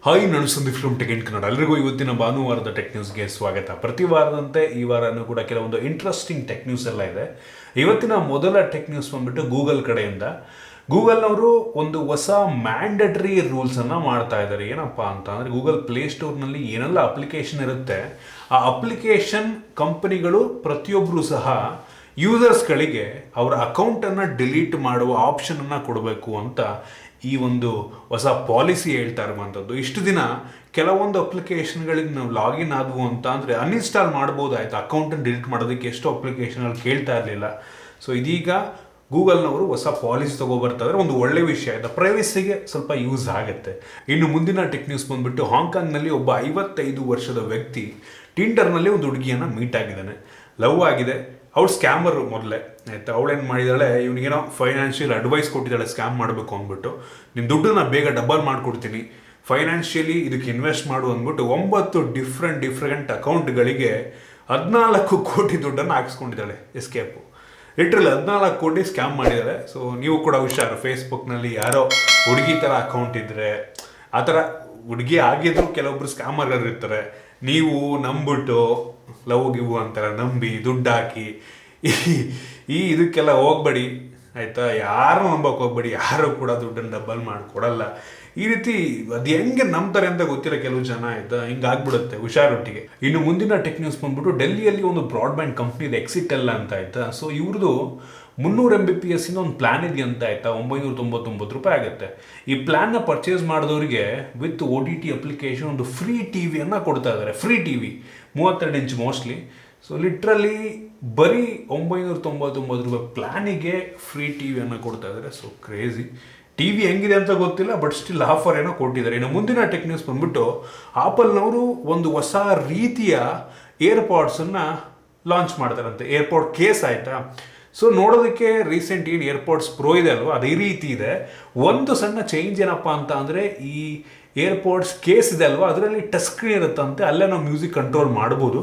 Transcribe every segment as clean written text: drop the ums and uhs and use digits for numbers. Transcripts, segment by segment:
Hi, ನಾನು Sandeep from tech in Kannada. ಎಲ್ಲರಿಗೂ ಇವತ್ತಿನ ಭಾನುವಾರದ ಟೆಕ್ ನ್ಯೂಸ್ಗೆ ಸ್ವಾಗತ. ಪ್ರತಿ ವಾರದಂತೆ ಈ ವಾರನೂ ಕೂಡ ಕೆಲವೊಂದು ಇಂಟ್ರೆಸ್ಟಿಂಗ್ ಟೆಕ್ ನ್ಯೂಸ್ ಎಲ್ಲ ಇದೆ. ಇವತ್ತಿನ ಮೊದಲ ಟೆಕ್ ನ್ಯೂಸ್ ಬಂದ್ಬಿಟ್ಟು ಗೂಗಲ್ ಕಡೆಯಿಂದ. ಗೂಗಲ್ನವರು ಒಂದು ಹೊಸ ಮ್ಯಾಂಡೇಟರಿ ರೂಲ್ಸನ್ನು ಮಾಡ್ತಾ ಇದ್ದಾರೆ. ಏನಪ್ಪ ಅಂತ ಅಂದರೆ, ಗೂಗಲ್ ಪ್ಲೇಸ್ಟೋರ್ನಲ್ಲಿ ಏನೆಲ್ಲ ಅಪ್ಲಿಕೇಶನ್ ಇರುತ್ತೆ, ಆ ಅಪ್ಲಿಕೇಶನ್ ಕಂಪನಿಗಳು ಪ್ರತಿಯೊಬ್ಬರು ಸಹ ಯೂಸರ್ಸ್ಗಳಿಗೆ ಅವರ ಅಕೌಂಟನ್ನು ಡಿಲೀಟ್ ಮಾಡುವ ಆಪ್ಷನನ್ನು ಕೊಡಬೇಕು ಅಂತ ಈ ಒಂದು ಹೊಸ ಪಾಲಿಸಿ ಹೇಳ್ತಾ ಇರುವಂಥದ್ದು. ಇಷ್ಟು ದಿನ ಕೆಲವೊಂದು ಅಪ್ಲಿಕೇಶನ್ಗಳಿಗೆ ನಾವು ಲಾಗಿನ್ ಆದವು ಅಂತ ಅಂದರೆ ಅನ್ಇನ್ಸ್ಟಾಲ್ ಮಾಡ್ಬೋದಾಯ್ತು. ಅಕೌಂಟನ್ನು ಡಿಲೀಟ್ ಮಾಡೋದಕ್ಕೆ ಎಷ್ಟು ಅಪ್ಲಿಕೇಶನ್ಗಳು ಕೇಳ್ತಾ ಇರಲಿಲ್ಲ. ಸೊ ಇದೀಗ ಗೂಗಲ್ನವರು ಹೊಸ ಪಾಲಿಸಿ ತೊಗೊಬರ್ತಾರೆ. ಒಂದು ಒಳ್ಳೆ ವಿಷಯ ಆಯಿತಾ, ಪ್ರೈವಸಿಗೆ ಸ್ವಲ್ಪ ಯೂಸ್ ಆಗುತ್ತೆ. ಇನ್ನು ಮುಂದಿನ ಟೆಕ್ ನ್ಯೂಸ್ ಬಂದುಬಿಟ್ಟು, ಹಾಂಗ್ಕಾಂಗ್ನಲ್ಲಿ ಒಬ್ಬ 55 ವರ್ಷದ ವ್ಯಕ್ತಿ ಟಿಂಡರ್ನಲ್ಲಿ ಒಂದು ಹುಡುಗಿಯನ್ನು ಮೀಟ್ ಆಗಿದ್ದಾನೆ. ಲವ್ ಆಗಿದೆ. ಅವಳು ಸ್ಕ್ಯಾಮರು ಮೊದಲೇ ಆಯಿತಾ. ಅವಳೇನು ಮಾಡಿದಾಳೆ, ಇವನಿಗೇನೋ ಫೈನಾನ್ಷಿಯಲ್ ಅಡ್ವೈಸ್ ಕೊಟ್ಟಿದ್ದಾಳೆ ಸ್ಕ್ಯಾಮ್ ಮಾಡಬೇಕು ಅಂದ್ಬಿಟ್ಟು. ನಿನ್ನ ದುಡ್ಡನ್ನ ಬೇಗ ಡಬಲ್ ಮಾಡಿಕೊಡ್ತೀನಿ, ಫೈನಾನ್ಷಿಯಲಿ ಇದಕ್ಕೆ ಇನ್ವೆಸ್ಟ್ ಮಾಡು ಅಂದ್ಬಿಟ್ಟು 9 ಡಿಫ್ರೆಂಟ್ ಅಕೌಂಟ್ಗಳಿಗೆ 14 ಕೋಟಿ ದುಡ್ಡನ್ನು ಹಾಕ್ಸ್ಕೊಂಡಿದ್ದಾಳೆ. ಎಸ್ಕೇಪು ಲಿಟ್ರಲಿ 14 ಕೋಟಿ ಸ್ಕ್ಯಾಮ್ ಮಾಡಿದ್ದಾರೆ. ಸೊ ನೀವು ಕೂಡ ಹುಷಾರು. ಫೇಸ್ಬುಕ್ನಲ್ಲಿ ಯಾರೋ ಹುಡುಗಿ ಥರ ಅಕೌಂಟ್ ಇದ್ದರೆ, ಆ ಥರ ಹುಡುಗಿ ಆಗಿದ್ರು ಕೆಲವೊಬ್ರು ಸ್ಕ್ಯಾಮರ್ಗಳು ಇರ್ತಾರೆ. ನೀವು ನಂಬಿಟ್ಟು ಲವ್ ಗಿವ್ ಅಂತಾರೆ, ನಂಬಿ ದುಡ್ಡು ಹಾಕಿ ಇದಕ್ಕೆಲ್ಲ ಹೋಗ್ಬೇಡಿ ಆಯಿತಾ. ಯಾರು ನಂಬಕ್ಕೆ ಹೋಗ್ಬೇಡಿ. ಯಾರು ಕೂಡ ದುಡ್ಡನ್ನು ಡಬಲ್ ಮಾಡಿಕೊಡಲ್ಲ. ಈ ರೀತಿ ಅದು ಹೆಂಗೆ ನಂಬ್ತಾರೆ ಅಂತ ಗೊತ್ತಿಲ್ಲ ಕೆಲವು ಜನ ಆಯಿತಾ. ಹಿಂಗಾಗ್ಬಿಡುತ್ತೆ, ಹುಷಾರೊಟ್ಟಿಗೆ. ಇನ್ನು ಮುಂದಿನ ಟೆಕ್ ನ್ಯೂಸ್ ಬಂದ್ಬಿಟ್ಟು, ಡೆಲ್ಲಿಯಲ್ಲಿ ಒಂದು ಬ್ರಾಡ್ಬ್ಯಾಂಡ್ ಕಂಪ್ನಿ ಇದೆ, ಎಕ್ಸಿಟೆಲ್ ಅಂತ ಆಯಿತಾ. ಸೊ ಇವ್ರದ್ದು 300 Mbps ಒಂದು ಪ್ಲ್ಯಾನ್ ಇದೆಯಂತ ಆಯಿತಾ. 999 ರೂಪಾಯಿ ಆಗುತ್ತೆ. ಈ ಪ್ಲ್ಯಾನ್ನ ಪರ್ಚೇಸ್ ಮಾಡಿದವರಿಗೆ ವಿತ್ OTT ಅಪ್ಲಿಕೇಶನ್ ಒಂದು ಫ್ರೀ ಟಿವಿಯನ್ನು ಕೊಡ್ತಾ ಇದ್ದಾರೆ. Free TV 32 inch mostly. So literally ಬರೀ 999 ರೂಪಾಯಿ ಪ್ಲ್ಯಾನಿಗೆ ಫ್ರೀ ಟಿವಿಯನ್ನು ಕೊಡ್ತಾ ಇದ್ದಾರೆ. So crazy. ಟಿವಿ ಹೆಂಗಿದೆ ಅಂತ ಗೊತ್ತಿಲ್ಲ, ಬಟ್ ಸ್ಟಿಲ್ ಆಫರ್ ಏನೋ ಕೊಟ್ಟಿದ್ದಾರೆ. ಇನ್ನು ಮುಂದಿನ ಟೆಕ್ ನ್ಯೂಸ್ ಬಂದ್ಬಿಟ್ಟು, ಆಪಲ್ನವರು ಒಂದು ಹೊಸ ರೀತಿಯ ಏರ್ಪಾಡ್ಸನ್ನು ಲಾಂಚ್ ಮಾಡ್ತಾರಂತೆ. ಏರ್ಪಾಡ್ ಕೇಸ್ ಆಯಿತಾ. ಸೊ ನೋಡೋದಕ್ಕೆ ರೀಸೆಂಟ್ ಏನು ಏರ್ಪಾಡ್ಸ್ ಪ್ರೋ ಇದೆ ಅಲ್ವಾ, ಅದೇ ರೀತಿ ಇದೆ. ಒಂದು ಸಣ್ಣ ಚೇಂಜ್ ಏನಪ್ಪ ಅಂತ ಅಂದರೆ, ಈ ಏರ್ಪಾಡ್ಸ್ ಕೇಸ್ ಇದೆ ಅಲ್ವಾ, ಅದರಲ್ಲಿ ಟಚ್ ಸ್ಕ್ರೀನ್ ಇರುತ್ತಂತೆ. ಅಲ್ಲೇ ನಾವು ಮ್ಯೂಸಿಕ್ ಕಂಟ್ರೋಲ್ ಮಾಡ್ಬೋದು.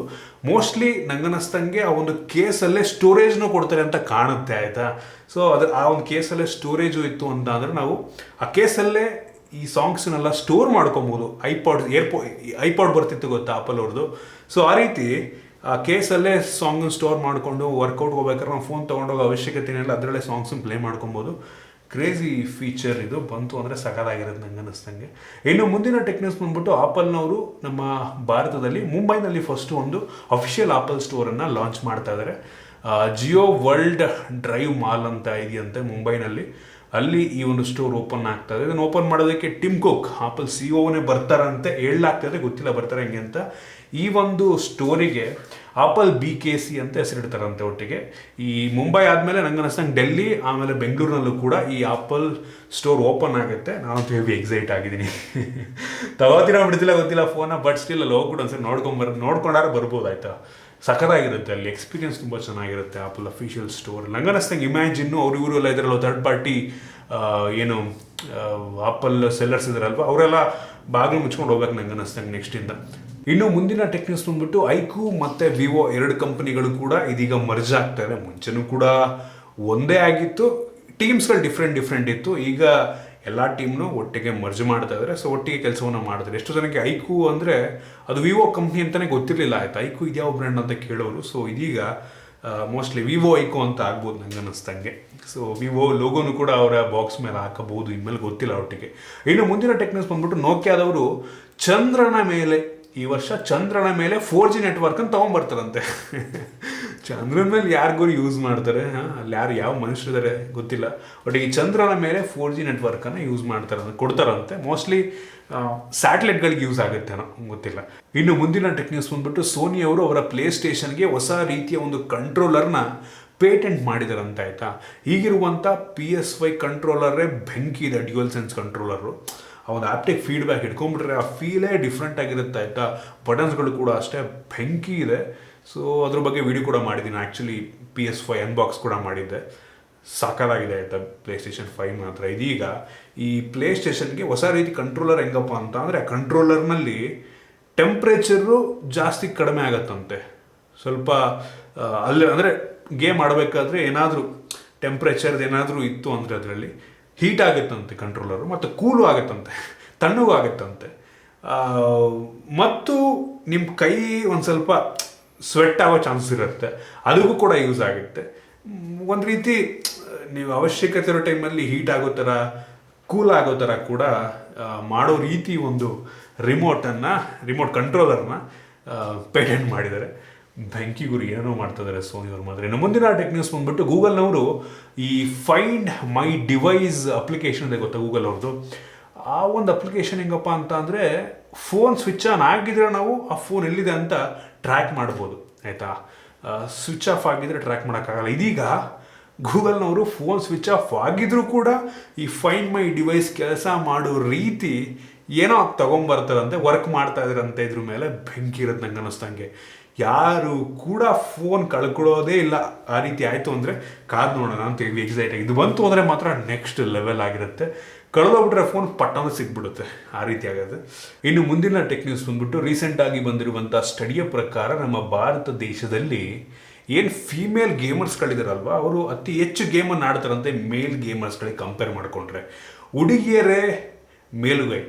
ಮೋಸ್ಟ್ಲಿ ನಂಗನಿಸ್ತಂಗೆ ಆ ಒಂದು ಕೇಸಲ್ಲೇ ಸ್ಟೋರೇಜ್ನೂ ಕೊಡ್ತಾರೆ ಅಂತ ಕಾಣುತ್ತೆ ಆಯಿತಾ. ಸೊ ಆ ಒಂದು ಕೇಸಲ್ಲೇ ಸ್ಟೋರೇಜು ಇತ್ತು ಅಂತ ಅಂದರೆ, ನಾವು ಆ ಕೇಸಲ್ಲೇ ಈ ಸಾಂಗ್ಸ್ನೆಲ್ಲ ಸ್ಟೋರ್ ಮಾಡ್ಕೊಬೋದು. ಐಪಾಡ್ ಬರ್ತಿತ್ತು ಗೊತ್ತಾ ಆಪಲ್ ಅವ್ರದ್ದು. ಸೊ ಆ ರೀತಿ ಆ ಕೇಸಲ್ಲೇ ಸಾಂಗನ್ನು ಸ್ಟೋರ್ ಮಾಡಿಕೊಂಡು ವರ್ಕೌಟ್ ಹೋಗ್ಬೇಕಾದ್ರೆ ನಾವು ಫೋನ್ ತೊಗೊಂಡೋಗೋ ಅವಶ್ಯಕತೆ ಏನಿಲ್ಲ, ಅದರಲ್ಲೇ ಸಾಂಗ್ಸನ್ನು ಪ್ಲೇ ಮಾಡ್ಕೊಬೋದು. ಕ್ರೇಜಿ ಫೀಚರ್ ಇದು. ಬಂತು ಅಂದರೆ ಸಖತ್ತಾಗಿರೋದು ನಂಗೆ ಅನ್ನಿಸ್ತಂಗೆ. ಇನ್ನು ಮುಂದಿನ ಟೆಕ್ ನ್ಯೂಸ್ ಬಂದ್ಬಿಟ್ಟು, ಆಪಲ್ನವರು ನಮ್ಮ ಭಾರತದಲ್ಲಿ ಮುಂಬೈನಲ್ಲಿ ಫಸ್ಟು ಒಂದು ಅಫಿಷಿಯಲ್ ಆಪಲ್ ಸ್ಟೋರನ್ನು ಲಾಂಚ್ ಮಾಡ್ತಾ ಇದ್ದಾರೆ. ಜಿಯೋ ವರ್ಲ್ಡ್ ಡ್ರೈವ್ ಮಾಲ್ ಅಂತ ಇದೆಯಂತೆ ಮುಂಬೈನಲ್ಲಿ. ಅಲ್ಲಿ ಈ ಒಂದು ಸ್ಟೋರ್ ಓಪನ್ ಆಗ್ತದೆ. ಇದನ್ನು ಓಪನ್ ಮಾಡೋದಕ್ಕೆ ಟಿಮ್ ಕುಕ್, ಆಪಲ್ CEO ಬರ್ತಾರಂತೆ. ಹೇಳಲಾಗ್ತದೆ, ಗೊತ್ತಿಲ್ಲ ಬರ್ತಾರೆ ಹೆಂಗೆ ಅಂತ. ಈ ಒಂದು ಸ್ಟೋರಿಗೆ ಆಪಲ್ BKC ಅಂತ ಹೆಸರಿಡ್ತಾರಂತೆ ಒಟ್ಟಿಗೆ. ಈ ಮುಂಬೈ ಆದಮೇಲೆ ನಂಗೆ ಅನಿಸ್ತಂಗೆ ಡೆಲ್ಲಿ, ಆಮೇಲೆ ಬೆಂಗಳೂರಿನಲ್ಲೂ ಕೂಡ ಈ ಆಪಲ್ ಸ್ಟೋರ್ ಓಪನ್ ಆಗುತ್ತೆ. ನಾನಂತೂ ಹೆವಿ ಎಕ್ಸೈಟ್ ಆಗಿದ್ದೀನಿ. ತಗೋತೀರ ಬಿಡ್ತಿಲ್ಲ ಗೊತ್ತಿಲ್ಲ ಫೋನ, ಬಟ್ ಸ್ಟಿಲ್ ಅಲ್ಲಿ ಹೋಗ್ಬಿಟ್ಟು ಒಂದ್ಸರಿ ನೋಡ್ಕೊಂಡಾರೆ ಬರ್ಬೋದು ಆಯಿತಾ. ಸಖತ್ತಾಗಿರುತ್ತೆ. ಅಲ್ಲಿ ಎಕ್ಸ್ಪೀರಿಯನ್ಸ್ ತುಂಬ ಚೆನ್ನಾಗಿರುತ್ತೆ ಆಪಲ್ ಅಫಿಷಿಯಲ್ ಸ್ಟೋರ್. ನಂಗೆ ಅನಿಸ್ತಂಗೆ ಇಮ್ಯಾಜಿನ್ನು ಅವ್ರು ಇವರು ಎಲ್ಲ ಇದರಲ್ಲ ಥರ್ಡ್ ಪಾರ್ಟಿ ಏನು ಆಪಲ್ ಸೆಲ್ಲರ್ಸ್ ಇದ್ದಾರಲ್ವ, ಅವರೆಲ್ಲ ಬಾಗಿಲು ಮುಚ್ಕೊಂಡು ಹೋಗ್ಬೇಕು ನಂಗೆ ಅನಿಸ್ತಂಗೆ ನೆಕ್ಸ್ಟಿಂದ. ಇನ್ನು ಮುಂದಿನ ಟೆಕ್ ನ್ಯೂಸ್ ಬಂದ್ಬಿಟ್ಟು, iQOO ಮತ್ತು ವಿವೋ 2 ಕಂಪನಿಗಳು ಕೂಡ ಇದೀಗ ಮರ್ಜ್ ಆಗ್ತಾರೆ. ಮುಂಚೆನೂ ಕೂಡ ಒಂದೇ ಆಗಿತ್ತು, ಟೀಮ್ಸ್ಗಳು ಡಿಫ್ರೆಂಟ್ ಇತ್ತು. ಈಗ ಎಲ್ಲ ಟೀಮ್ನು ಒಟ್ಟಿಗೆ ಮರ್ಜ್ ಮಾಡ್ತಾ ಇದ್ದಾರೆ. ಸೊ ಒಟ್ಟಿಗೆ ಕೆಲಸವನ್ನು ಮಾಡ್ತಾರೆ. ಎಷ್ಟು ಜನಕ್ಕೆ iQOO ಅಂದರೆ ಅದು ವಿವೋ ಕಂಪ್ನಿ ಅಂತಲೇ ಗೊತ್ತಿರಲಿಲ್ಲ ಆಯಿತಾ. iQOO ಇದ್ಯಾವ ಬ್ರ್ಯಾಂಡ್ ಅಂತ ಕೇಳೋರು. ಸೊ ಇದೀಗ ಮೋಸ್ಟ್ಲಿ Vivo-iQOO ಅಂತ ಆಗ್ಬೋದು ನಂಗೆ ಅನ್ನಿಸ್ತಂಗೆ. ಸೊ ವಿವೋ ಲೋಗೋನು ಕೂಡ ಅವರ ಬಾಕ್ಸ್ ಮೇಲೆ ಹಾಕಬಹುದು, ಇನ್ಮೇಲೆ ಗೊತ್ತಿಲ್ಲ ಒಟ್ಟಿಗೆ. ಇನ್ನು ಮುಂದಿನ ಟೆಕ್ ನ್ಯೂಸ್ ಬಂದ್ಬಿಟ್ಟು, ನೋಕಿಯಾದವರು ಚಂದ್ರನ ಮೇಲೆ ಈ ವರ್ಷ ಚಂದ್ರನ ಮೇಲೆ 4G ನೆಟ್ವರ್ಕನ್ನು ತೊಗೊಂಬರ್ತಾರಂತೆ. ಚಂದ್ರನ ಮೇಲೆ ಯಾರಿಗೂ ಯೂಸ್ ಮಾಡ್ತಾರೆ, ಅಲ್ಲಿ ಯಾವ ಮನುಷ್ಯರಿದ್ದಾರೆ ಗೊತ್ತಿಲ್ಲ. ಬಟ್ ಈ ಚಂದ್ರನ ಮೇಲೆ 4G ನೆಟ್ವರ್ಕನ್ನು ಯೂಸ್ ಕೊಡ್ತಾರಂತೆ. ಮೋಸ್ಟ್ಲಿ ಸ್ಯಾಟಲೈಟ್ಗಳಿಗೆ ಯೂಸ್ ಆಗುತ್ತೇನೋ ಗೊತ್ತಿಲ್ಲ. ಇನ್ನು ಮುಂದಿನ ಟೆಕ್ ನ್ಯೂಸ್ ಬಂದ್ಬಿಟ್ಟು, ಸೋನಿ ಅವರು ಅವರ ಪ್ಲೇ ಸ್ಟೇಷನ್ಗೆ ಹೊಸ ರೀತಿಯ ಒಂದು ಕಂಟ್ರೋಲರ್ನ ಪೇಟೆಂಟ್ ಮಾಡಿದಾರಂತ ಆಯಿತಾ. ಈಗಿರುವಂಥ PS5 ಕಂಟ್ರೋಲರೇ ಬೆಂಕಿ ಇದೆ, ಡ್ಯುಯಲ್ ಸೆನ್ಸ್ ಕಂಟ್ರೋಲರು. ಆ ಒಂದು ಆಪ್ಟಿಕ್ ಫೀಡ್ಬ್ಯಾಕ್ ಇಟ್ಕೊಂಡ್ಬಿಟ್ರೆ ಆ ಫೀಲೇ ಡಿಫ್ರೆಂಟ್ ಆಗಿರುತ್ತೆ ಆಯಿತಾ. ಬಟನ್ಸ್ಗಳು ಕೂಡ ಅಷ್ಟೇ ಬೆಂಕಿ ಇದೆ. ಸೊ ಅದ್ರ ಬಗ್ಗೆ ವಿಡಿಯೋ ಕೂಡ ಮಾಡಿದ್ದೀನಿ. ಆ್ಯಕ್ಚುಲಿ PS5 ಅನ್ಬಾಕ್ಸ್ ಕೂಡ ಮಾಡಿದ್ದೆ. ಸಾಕಾಗಿದೆ ಆಯಿತಾ PlayStation 5 ಮಾತ್ರ. ಇದೀಗ ಈ ಪ್ಲೇಸ್ಟೇಷನ್ಗೆ ಹೊಸ ರೀತಿ ಕಂಟ್ರೋಲರ್ ಹೆಂಗಪ್ಪ ಅಂತ ಅಂದರೆ, ಆ ಕಂಟ್ರೋಲರ್ನಲ್ಲಿ ಟೆಂಪ್ರೇಚರು ಜಾಸ್ತಿ ಕಡಿಮೆ ಆಗತ್ತಂತೆ. ಸ್ವಲ್ಪ ಅಲ್ಲಿ ಅಂದರೆ ಗೇಮ್ ಆಡಬೇಕಾದ್ರೆ ಏನಾದರೂ ಟೆಂಪ್ರೇಚರ್ದು ಏನಾದರೂ ಇತ್ತು ಅಂದರೆ ಅದರಲ್ಲಿ ಹೀಟ್ ಆಗುತ್ತಂತೆ ಕಂಟ್ರೋಲರು, ಮತ್ತು ಕೂಲು ಆಗುತ್ತಂತೆ, ತಣ್ಣಗೂ ಆಗುತ್ತಂತೆ. ಮತ್ತು ನಿಮ್ಮ ಕೈ ಒಂದು ಸ್ವಲ್ಪ ಸ್ವೆಟ್ ಆಗೋ ಚಾನ್ಸಸ್ ಇರುತ್ತೆ, ಅದಕ್ಕೂ ಕೂಡ ಯೂಸ್ ಆಗುತ್ತೆ. ಒಂದು ರೀತಿ ನೀವು ಅವಶ್ಯಕತೆ ಇರೋ ಟೈಮಲ್ಲಿ ಹೀಟ್ ಆಗೋ ಥರ ಕೂಲ್ ಆಗೋ ಥರ ಕೂಡ ಮಾಡೋ ರೀತಿ ಒಂದು ರಿಮೋಟ್ ಕಂಟ್ರೋಲರ್ನ ಪೇಟೆಂಟ್ ಮಾಡಿದ್ದಾರೆ. ಬೆಂಕಿ ಗುರಿ ಏನೋ ಮಾಡ್ತಿದ್ದಾರೆ ಸೋನಿಯವ್ರು ಮಾತ್ರ. ಇನ್ನು ಮುಂದಿನ ಟೆಕ್ ನ್ಯೂಸ್ ಬಂದ್ಬಿಟ್ಟು ಗೂಗಲ್ನವರು ಈ ಫೈಂಡ್ ಮೈ ಡಿವೈಸ್ ಅಪ್ಲಿಕೇಶನ್ ಇದೆ ಗೊತ್ತಾ ಗೂಗಲ್ ಅವ್ರದ್ದು. ಆ ಒಂದು ಅಪ್ಲಿಕೇಶನ್ ಹೆಂಗಪ್ಪ ಅಂತ ಅಂದರೆ ಫೋನ್ ಸ್ವಿಚ್ ಆನ್ ಆಗಿದ್ರೆ ನಾವು ಆ ಫೋನ್ ಎಲ್ಲಿದೆ ಅಂತ ಟ್ರ್ಯಾಕ್ ಮಾಡ್ಬೋದು ಆಯಿತಾ. ಸ್ವಿಚ್ ಆಫ್ ಆಗಿದ್ರೆ ಟ್ರ್ಯಾಕ್ ಮಾಡೋಕ್ಕಾಗಲ್ಲ. ಇದೀಗ ಗೂಗಲ್ನವರು ಫೋನ್ ಸ್ವಿಚ್ ಆಫ್ ಆಗಿದ್ರೂ ಕೂಡ ಈ ಫೈಂಡ್ ಮೈ ಡಿವೈಸ್ ಕೆಲಸ ಮಾಡೋ ರೀತಿ ಏನೋ ತೊಗೊಂಬರ್ತಾರಂತೆ, ವರ್ಕ್ ಮಾಡ್ತಾ ಇದ್ರಂತೆ. ಇದ್ರ ಮೇಲೆ ಬೆಂಕಿ ಇರುತ್ತೆ ನಂಗೆ ಅನ್ನಿಸ್ತಂಗೆ. ಯಾರು ಕೂಡ ಫೋನ್ ಕಳ್ಕೊಳ್ಳೋದೇ ಇಲ್ಲ. ಆ ರೀತಿ ಆಯಿತು ಅಂದರೆ ಕಾದು ನೋಡೋಣ ಅಂತ ಹೇಳಿ ಎಕ್ಸೈಟ್. ಇದು ಬಂತು ಅಂದರೆ ಮಾತ್ರ ನೆಕ್ಸ್ಟ್ ಲೆವೆಲ್ ಆಗಿರುತ್ತೆ. ಕಳೆದೋಗ್ಬಿಟ್ರೆ ಫೋನ್ ಪಟ್ಟಣ ಸಿಕ್ಬಿಡುತ್ತೆ, ಆ ರೀತಿ ಆಗುತ್ತೆ. ಇನ್ನು ಮುಂದಿನ ಟೆಕ್ ನ್ಯೂಸ್ ಬಂದ್ಬಿಟ್ಟು ರೀಸೆಂಟಾಗಿ ಬಂದಿರುವಂಥ ಸ್ಟಡಿಯ ಪ್ರಕಾರ ನಮ್ಮ ಭಾರತ ದೇಶದಲ್ಲಿ ಏನು ಫೀಮೇಲ್ ಗೇಮರ್ಸ್ಗಳಿದಾರಲ್ವ ಅವರು ಅತಿ ಹೆಚ್ಚು ಗೇಮನ್ನು ಆಡ್ತಾರಂತೆ ಮೇಲ್ ಗೇಮರ್ಸ್ಗಳಿಗೆ ಕಂಪೇರ್ ಮಾಡಿಕೊಂಡ್ರೆ. ಹುಡುಗಿಯರೇ ಮೇಲುಗೈ.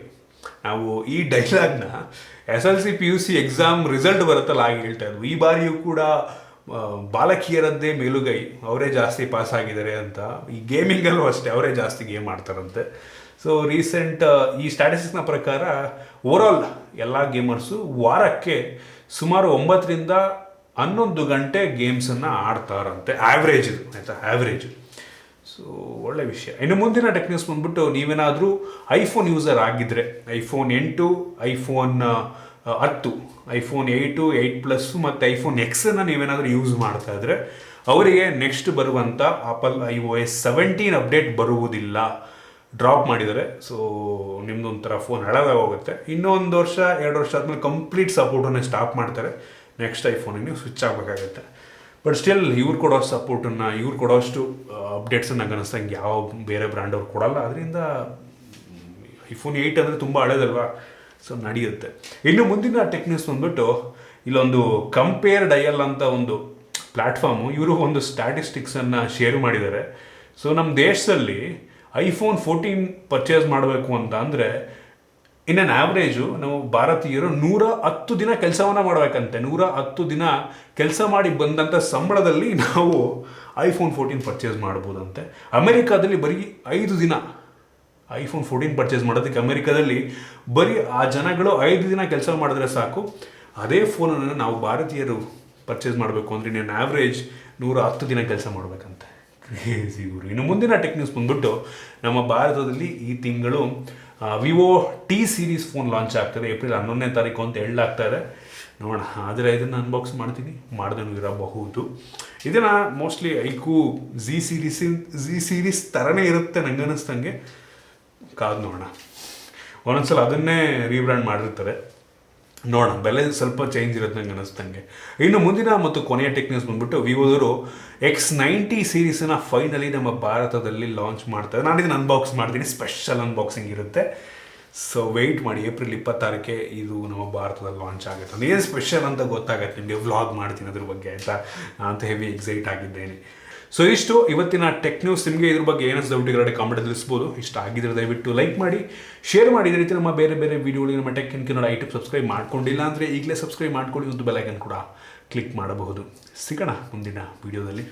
ನಾವು ಈ ಡೈಲಾಗ್ನ SLC PUC ಎಕ್ಸಾಮ್ ರಿಸಲ್ಟ್ ಬರುತ್ತಲ್ಲ ಆಗಿ ಹೇಳ್ತಾ ಇದ್ವು. ಈ ಬಾರಿಯೂ ಕೂಡ ಬಾಲಕಿಯರದ್ದೇ ಮೇಲುಗೈ, ಅವರೇ ಜಾಸ್ತಿ ಪಾಸ್ ಆಗಿದ್ದಾರೆ ಅಂತ. ಈ ಗೇಮಿಂಗಲ್ಲೂ ಅಷ್ಟೇ ಅವರೇ ಜಾಸ್ತಿ ಗೇಮ್ ಆಡ್ತಾರಂತೆ. ಸೊ ರೀಸೆಂಟ್ ಈ ಸ್ಟ್ಯಾಟಿಸ್ಟಿಕ್ಸ್ನ ಪ್ರಕಾರ ಓವರಾಲ್ ಎಲ್ಲ ಗೇಮರ್ಸು ವಾರಕ್ಕೆ ಸುಮಾರು 9 ರಿಂದ 11 ಗಂಟೆ ಗೇಮ್ಸನ್ನು ಆಡ್ತಾರಂತೆ. ಆ್ಯಾವ್ರೇಜ್ ಇದು ಆಯಿತಾ, ಆ್ಯಾವ್ರೇಜ್. ಸೊ ಒಳ್ಳೆ ವಿಷಯ. ಇನ್ನು ಮುಂದಿನ ಟೆಕ್ ನ್ಯೂಸ್ ಬಂದ್ಬಿಟ್ಟು ನೀವೇನಾದರೂ ಐಫೋನ್ ಯೂಸರ್ ಆಗಿದ್ದರೆ, ಐಫೋನ್ 8, ಐಫೋನ್ 10, ಐಫೋನ್ 8, 8+ ಮತ್ತು ಐಫೋನ್ ಎಕ್ಸನ್ನು ನೀವೇನಾದರೂ ಯೂಸ್ ಮಾಡ್ತಾ ಇದ್ರೆ ಅವರಿಗೆ ನೆಕ್ಸ್ಟ್ ಬರುವಂಥ ಆಪಲ್ iOS 17 ಅಪ್ಡೇಟ್ ಬರುವುದಿಲ್ಲ, ಡ್ರಾಪ್ ಮಾಡಿದ್ದಾರೆ. ಸೊ ನಿಮ್ಮದು ಒಂಥರ ಫೋನ್ ಹಳದಾಗ ಹೋಗುತ್ತೆ. ಇನ್ನೊಂದು ವರ್ಷ 2 ವರ್ಷ ಆದಮೇಲೆ ಕಂಪ್ಲೀಟ್ ಸಪೋರ್ಟನ್ನೇ ಸ್ಟಾಪ್ ಮಾಡ್ತಾರೆ. ನೆಕ್ಸ್ಟ್ ಐಫೋನಿಗೆ ನೀವು ಸ್ವಿಚ್ ಆಗಬೇಕಾಗತ್ತೆ. ಬಟ್ ಸ್ಟಿಲ್ ಇವ್ರು ಕೊಡೋ ಸಪೋರ್ಟನ್ನು, ಇವ್ರು ಕೊಡೋಷ್ಟು ಅಪ್ಡೇಟ್ಸನ್ನು ನಂಗೆ ಅನ್ನಿಸ್ತಂಗೆ ಯಾವ ಬೇರೆ ಬ್ರ್ಯಾಂಡ್ ಅವ್ರು ಕೊಡಲ್ಲ. ಅದರಿಂದ ಐಫೋನ್ 8 ಅಂದರೆ ತುಂಬ ಹಳೇದಲ್ವಾ, ಸೊ ನಡೆಯುತ್ತೆ. ಇನ್ನು ಮುಂದಿನ ಟೆಕ್ ನ್ಯೂಸ್ ಬಂದ್ಬಿಟ್ಟು ಇಲ್ಲೊಂದು ಕಂಪೇರ್ ಡಯಲ್ ಅಂತ ಒಂದು ಪ್ಲ್ಯಾಟ್ಫಾರ್ಮು, ಇವರು ಒಂದು ಸ್ಟ್ಯಾಟಿಸ್ಟಿಕ್ಸನ್ನು ಶೇರ್ ಮಾಡಿದ್ದಾರೆ. ಸೊ ನಮ್ಮ ದೇಶದಲ್ಲಿ ಐಫೋನ್ 14 ಪರ್ಚೇಸ್ ಮಾಡಬೇಕು ಅಂತ ಅಂದರೆ ಇನ್ ಆನ್ ಆ್ಯಾವ್ರೇಜು ನಾವು ಭಾರತೀಯರು 110 ದಿನ ಕೆಲಸವನ್ನು ಮಾಡಬೇಕಂತೆ. 110 ದಿನ ಕೆಲಸ ಮಾಡಿ ಬಂದಂಥ ಸಂಬಳದಲ್ಲಿ ನಾವು ಐಫೋನ್ 14 ಪರ್ಚೇಸ್ ಮಾಡ್ಬೋದಂತೆ. ಅಮೆರಿಕಾದಲ್ಲಿ ಬರೀ 5 ದಿನ ಐಫೋನ್ 14 ಪರ್ಚೇಸ್ ಮಾಡೋದಕ್ಕೆ ಅಮೆರಿಕಾದಲ್ಲಿ ಬರೀ ಆ ಜನಗಳು 5 ದಿನ ಕೆಲಸ ಮಾಡಿದ್ರೆ ಸಾಕು. ಅದೇ ಫೋನನ್ನು ನಾವು ಭಾರತೀಯರು ಪರ್ಚೇಸ್ ಮಾಡಬೇಕು ಅಂದರೆ ಇನ್ ಆ್ಯಾವ್ರೇಜ್ 110 ದಿನ ಕೆಲಸ ಮಾಡಬೇಕಂತೆ. ಕ್ರೇಜಿ ಗುರು. ಇನ್ನು ಮುಂದಿನ ಟೆಕ್ ನ್ಯೂಸ್ ಬಂದ್ಬಿಟ್ಟು ನಮ್ಮ ಭಾರತದಲ್ಲಿ ಈ ತಿಂಗಳು Vivo T series phone launch ಆಗ್ತದೆ. ಏಪ್ರಿಲ್ 11ನೇ ತಾರೀಕು ಅಂತ ಹೇಳಲಾಗ್ತಾರೆ. ನೋಡೋಣ, ಆದರೆ ಇದನ್ನು ಅನ್ಬಾಕ್ಸ್ ಮಾಡ್ತೀನಿ, ಮಾಡ್ದೇನೂ ಇರಬಹುದು. ಇದನ್ನು ಮೋಸ್ಟ್ಲಿ iQOO Z ಸೀರೀಸ್ ಥರನೇ ಇರುತ್ತೆ ನಂಗೆ ಅನ್ನಿಸ್ತಂಗೆ. ಕಾದು ನೋಡೋಣ. ಒಂದೊಂದ್ಸಲ ಅದನ್ನೇ ರೀಬ್ರ್ಯಾಂಡ್ ಮಾಡಿರ್ತಾರೆ, ನೋಡೋಣ. ಬೆಲೆ ಸ್ವಲ್ಪ ಚೇಂಜ್ ಇರುತ್ತೆ ನಂಗೆ ಅನ್ನಿಸ್ತಂಗೆ. ಇನ್ನು ಮುಂದಿನ ಮತ್ತು ಕೊನೆಯ ಟೆಕ್ ನ್ಯೂಸ್ ಬಂದ್ಬಿಟ್ಟು ವಿವೋದವರು X90 ಸೀರೀಸನ್ನು ಫೈನಲಿ ನಮ್ಮ ಭಾರತದಲ್ಲಿ ಲಾಂಚ್ ಮಾಡ್ತಾರೆ. ನಾನು ಇದನ್ನು ಅನ್ಬಾಕ್ಸ್ ಮಾಡ್ತೀನಿ, ಸ್ಪೆಷಲ್ ಅನ್ಬಾಕ್ಸಿಂಗ್ ಇರುತ್ತೆ. ಸೊ ವೆಯ್ಟ್ ಮಾಡಿ, ಏಪ್ರಿಲ್ 26ಕ್ಕೆ ಇದು ನಮ್ಮ ಭಾರತದಲ್ಲಿ ಲಾಂಚ್ ಆಗುತ್ತೆ. ಅದೇನು ಸ್ಪೆಷಲ್ ಅಂತ ಗೊತ್ತಾಗತ್ತೆ ನಿಮಗೆ, ವ್ಲಾಗ್ ಮಾಡ್ತೀನಿ ಅದ್ರ ಬಗ್ಗೆ ಆಯಿತಾ. ಅಂತ ಹೆವಿ ಎಕ್ಸೈಟ್ ಆಗಿದ್ದೇನೆ. ಸೊ ಇಷ್ಟು ಇವತ್ತಿನ ಟೆಕ್ ನ್ಯೂಸ್. ನಿಮಗೆ ಇದ್ರ ಬಗ್ಗೆ ಏನಾದ್ರು ಡೌಟಿಗೆ ಕಾಮೆಂಟ್ ತಿಳಿಸ್ಬೋದು. ಇಷ್ಟ ಆಗಿದ್ರೆ ದಯವಿಟ್ಟು ಲೈಕ್ ಮಾಡಿ, ಶೇರ್ ಮಾಡಿ. ಇದೇ ರೀತಿ ನಮ್ಮ ಬೇರೆ ಬೇರೆ ವೀಡಿಯೋಗಳಿಗೆ ನಮ್ಮ tech in Kannada YouTube subscribe ಮಾಡ್ಕೊಂಡಿಲ್ಲ ಅಂದರೆ ಈಗಲೇ ಸಬ್ಸ್ಕ್ರೈಬ್ ಮಾಡ್ಕೊಳ್ಳಿ. ಒಂದು ಬೆಲ್ ಐಕನ್ ಕೂಡ ಕ್ಲಿಕ್ ಮಾಡಬಹುದು. ಸಿಗೋಣ ಮುಂದಿನ ವೀಡಿಯೋದಲ್ಲಿ.